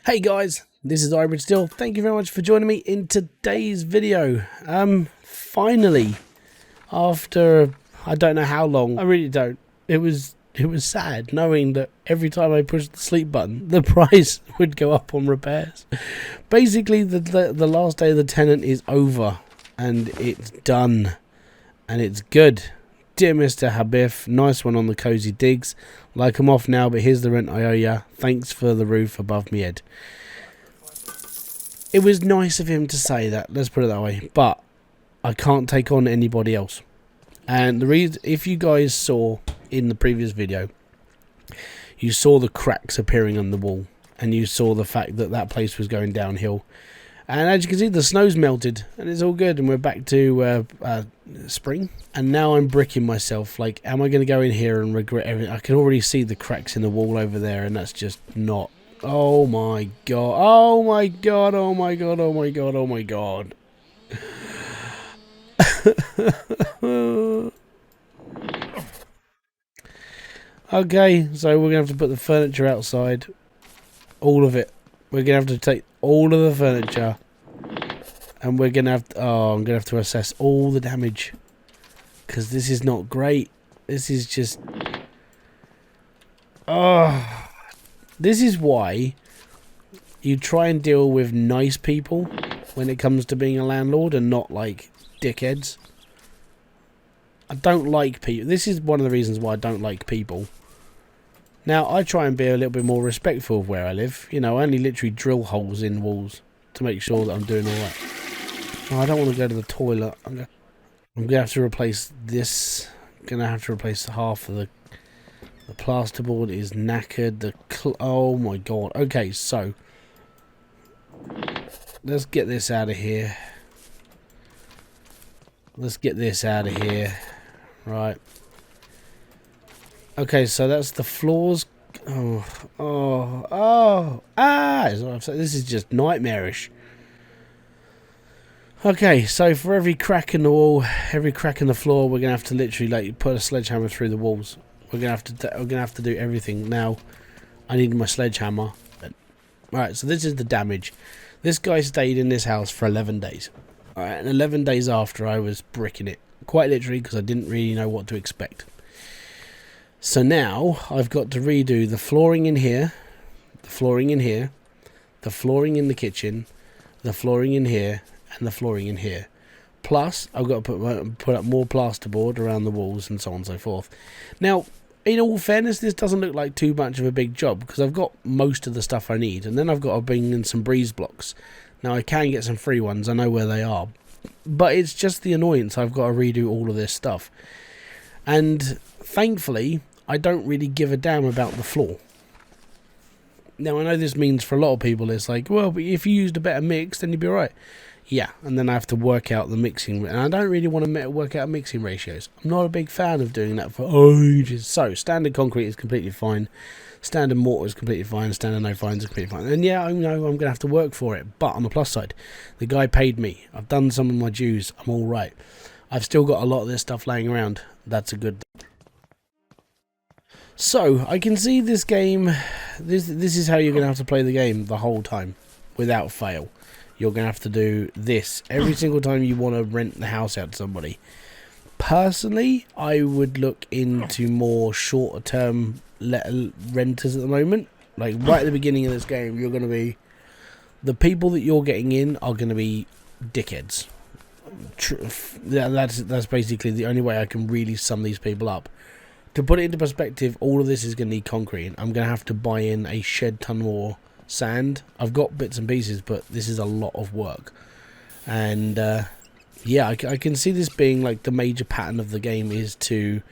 Hey guys, this is Hybridsteel. Thank you very much for joining me in today's video. Finally, after I don't know how long, I really don't. It was sad knowing that every time I pushed the sleep button, the price would go up on repairs. Basically, the last day of the tenant is over, and it's done, and it's good. Dear Mr. Habif, nice one on the cozy digs. Like I'm off now, but here's the rent I owe ya. Thanks for the roof above me head. It was nice of him to say that, let's put it that way. But I can't take on anybody else. And the reason, if you guys saw in the previous video, you saw the cracks appearing on the wall. And you saw the fact that that place was going downhill. And as you can see, the snow's melted and it's all good, and we're back to spring. And now I'm bricking myself. Like, am I going to go in here and regret everything? I can already see the cracks in the wall over there, and that's just not. Oh my god! Oh my god! Oh my god! Oh my god! Oh my god! Okay, so we're gonna have to put the furniture outside. All of it. We're gonna have to take all of the furniture, and we're gonna have to, I'm gonna have to assess all the damage, because this is not great. This is just, this is why you try and deal with nice people when it comes to being a landlord, and not like dickheads. I don't like people. This is one of the reasons why I don't like people. Now, I try and be a little bit more respectful of where I live. You know, I only literally drill holes in walls to make sure that I'm doing all right. Oh, I don't want to go to the toilet. I'm going to have to replace this. I'm going to have to replace half of the plasterboard is knackered. Oh my god. Okay, so let's get this out of here. Let's get this out of here. Right. Okay, so that's the floors. This is just nightmarish. Okay, so for every crack in the wall, every crack in the floor, we're gonna have to literally like put a sledgehammer through the walls. We're gonna have to do everything. Now, I need my sledgehammer. Alright, so this is the damage. This guy stayed in this house for 11 days. Alright, and 11 days after, I was bricking it. Quite literally, because I didn't really know what to expect. So now I've got to redo the flooring in here, the flooring in here, the flooring in the kitchen, the flooring in here, and the flooring in here. Plus, I've got to put up more plasterboard around the walls and so on and so forth. Now, in all fairness, this doesn't look like too much of a big job, because I've got most of the stuff I need, and then I've got to bring in some breeze blocks. Now, I can get some free ones, I know where they are, but it's just the annoyance. I've got to redo all of this stuff. And thankfully, I don't really give a damn about the floor. Now, I know this means for a lot of people, it's like, well, but if you used a better mix, then you'd be alright. Yeah, and then I have to work out the mixing, and I don't really want to work out mixing ratios. I'm not a big fan of doing that for ages. So, standard concrete is completely fine. Standard mortar is completely fine. Standard no fines is completely fine. And yeah, I know I'm going to have to work for it. But on the plus side, the guy paid me. I've done some of my dues. I'm all right. I've still got a lot of this stuff laying around. That's a good thing. So, I can see this game. This is how you're going to have to play the game the whole time, without fail. You're going to have to do this every single time you want to rent the house out to somebody. Personally, I would look into more shorter term renters at the moment. Like right at the beginning of this game, you're going to be, the people that you're getting in are going to be dickheads. That's basically the only way I can really sum these people up. To put it into perspective, all of this is going to need concrete. I'm going to have to buy in a shed ton more sand. I've got bits and pieces, but this is a lot of work. And yeah, I can see this being like the major pattern of the game is to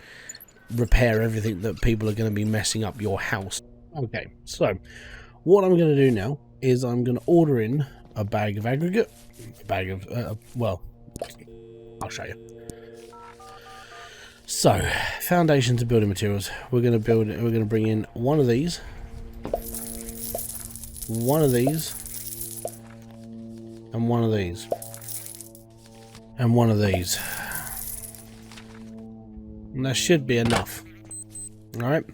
repair everything that people are going to be messing up your house. Okay, so what I'm going to do now is I'm going to order in a bag of aggregate, a bag of well, I'll show you. So, foundations of building materials. We're going to build it. We're going to bring in one of these, one of these, and one of these, and one of these. And that should be enough. Alright.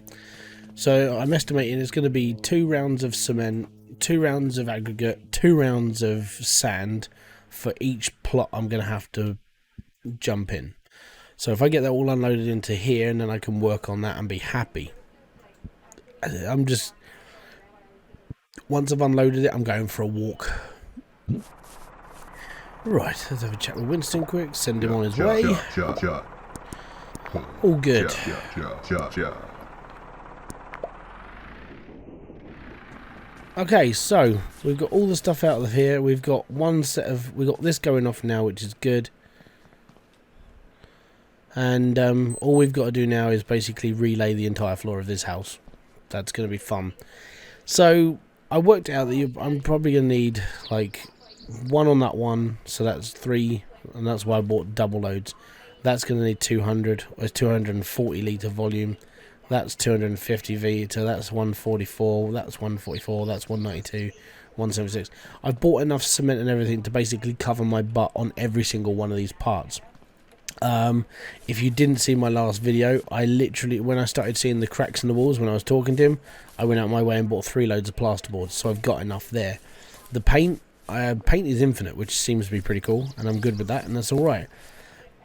So I'm estimating it's going to be 2 rounds of cement, 2 rounds of aggregate, 2 rounds of sand for each plot I'm going to have to jump in. So if I get that all unloaded into here, and then I can work on that and be happy. I'm just... Once I've unloaded it, I'm going for a walk. Right, let's have a chat with Winston quick, send him on his way. All good. Okay, so we've got all the stuff out of here. We've got we've got this going off now, which is good. And all we've got to do now is basically relay the entire floor of this house. That's going to be fun. So I worked out that I'm probably going to need like 1 on that one, so that's 3, and that's why I bought double loads. That's going to need 200, or 240 litre volume. That's 250 V, so that's 144, that's 144, that's 192, 176. I've bought enough cement and everything to basically cover my butt on every single one of these parts. If you didn't see my last video, I literally, when I started seeing the cracks in the walls when I was talking to him, I went out my way and bought 3 loads of plasterboard, so I've got enough there. The paint is infinite, which seems to be pretty cool, and I'm good with that, and that's alright.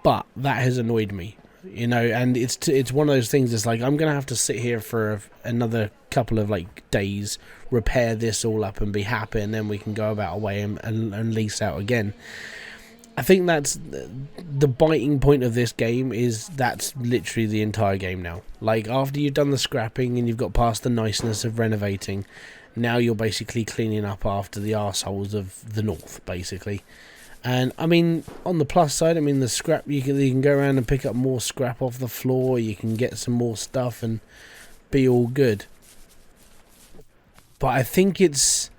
But that has annoyed me, you know, and it's one of those things. It's like I'm gonna have to sit here for another couple of like days, repair this all up and be happy, and then we can go about our way and lease out again. I think that's the biting point of this game, is that's literally the entire game now. Like, after you've done the scrapping and you've got past the niceness of renovating, now you're basically cleaning up after the arseholes of the north, basically. And, I mean, on the plus side, I mean, the scrap, you can go around and pick up more scrap off the floor, you can get some more stuff and be all good. But I think it's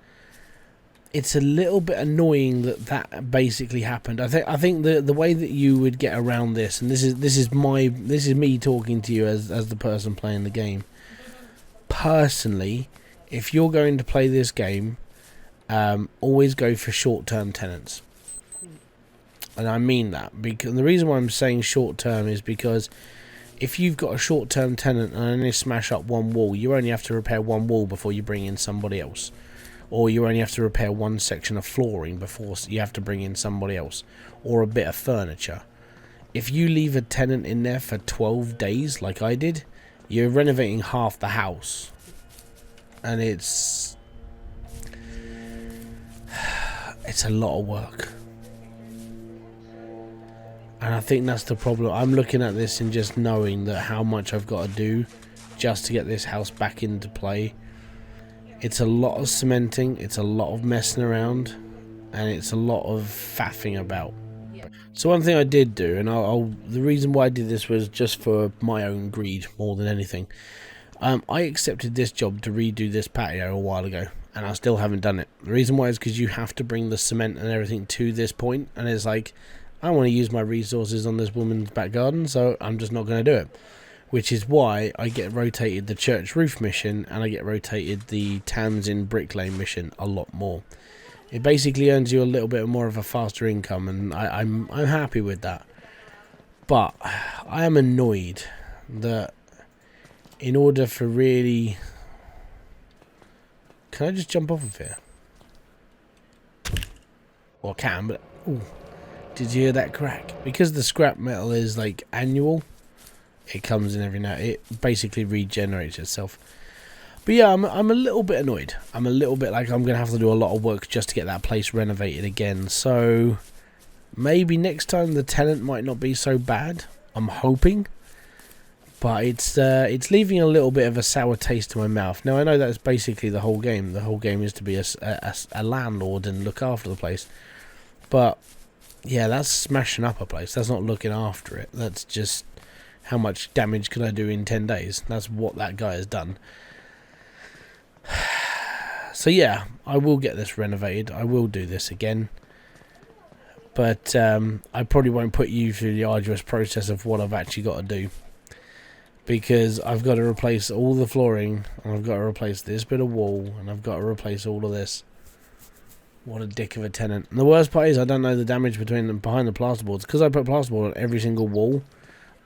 a little bit annoying that basically happened. I think the way that you would get around this, and this is me talking to you as the person playing the game. Personally, if you're going to play this game, always go for short-term tenants. And I mean that, because the reason why I'm saying short-term is because if you've got a short-term tenant and only smash up one wall, you only have to repair one wall before you bring in somebody else. Or you only have to repair one section of flooring before you have to bring in somebody else. Or a bit of furniture. If you leave a tenant in there for 12 days, like I did, you're renovating half the house. And it's a lot of work. And I think that's the problem. I'm looking at this and just knowing that how much I've got to do just to get this house back into play. It's a lot of cementing, it's a lot of messing around, and it's a lot of faffing about. So one thing I did do, and the reason why I did this was just for my own greed more than anything. I accepted this job to redo this patio a while ago, and I still haven't done it. The reason why is because you have to bring the cement and everything to this point, and it's like, I want to use my resources on this woman's back garden, so I'm just not going to do it. Which is why I get rotated the church roof mission and I get rotated the Tamsin bricklaying mission a lot more. It basically earns you a little bit more of a faster income, and I'm happy with that. But I am annoyed that in order for really... Can I just jump off of here? Well, I can, but... Ooh. Did you hear that crack? Because the scrap metal is like annual, it comes in every now. It basically regenerates itself. But yeah, I'm a little bit annoyed. I'm a little bit like I'm going to have to do a lot of work just to get that place renovated again. So maybe next time the tenant might not be so bad. I'm hoping. But it's leaving a little bit of a sour taste in my mouth. Now I know that's basically the whole game. The whole game is to be a landlord and look after the place. But yeah, that's smashing up a place. That's not looking after it. That's just how much damage can I do in 10 days. That's what that guy has done. So yeah, I will get this renovated. I will do this again. But I probably won't put you through the arduous process of what I've actually got to do. Because I've got to replace all the flooring, and I've got to replace this bit of wall, and I've got to replace all of this. What a dick of a tenant. And the worst part is I don't know the damage between them behind the plasterboards. Because I put plasterboard on every single wall,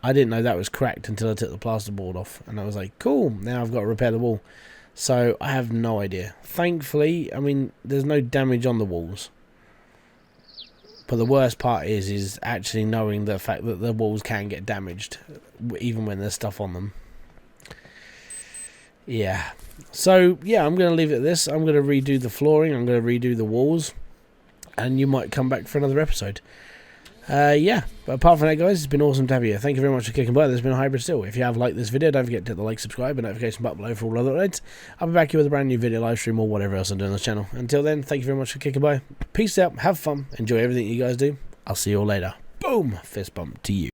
I didn't know that was cracked until I took the plasterboard off. And I was like, cool, now I've got to repair the wall. So I have no idea. Thankfully, I mean, there's no damage on the walls. But the worst part is actually knowing the fact that the walls can get damaged, even when there's stuff on them. Yeah. So, yeah, I'm going to leave it at this. I'm going to redo the flooring. I'm going to redo the walls. And you might come back for another episode. Yeah, but apart from that, guys, it's been awesome to have you. Thank you very much for kicking by. This has been Hybridsteel. If you have liked this video, don't forget to hit the like, subscribe, and notification button below for all other updates. I'll be back here with a brand new video, live stream, or whatever else I'm doing on this channel. Until then, thank you very much for kicking by. Peace out, have fun, enjoy everything you guys do. I'll see you all later. Boom! Fist bump to you.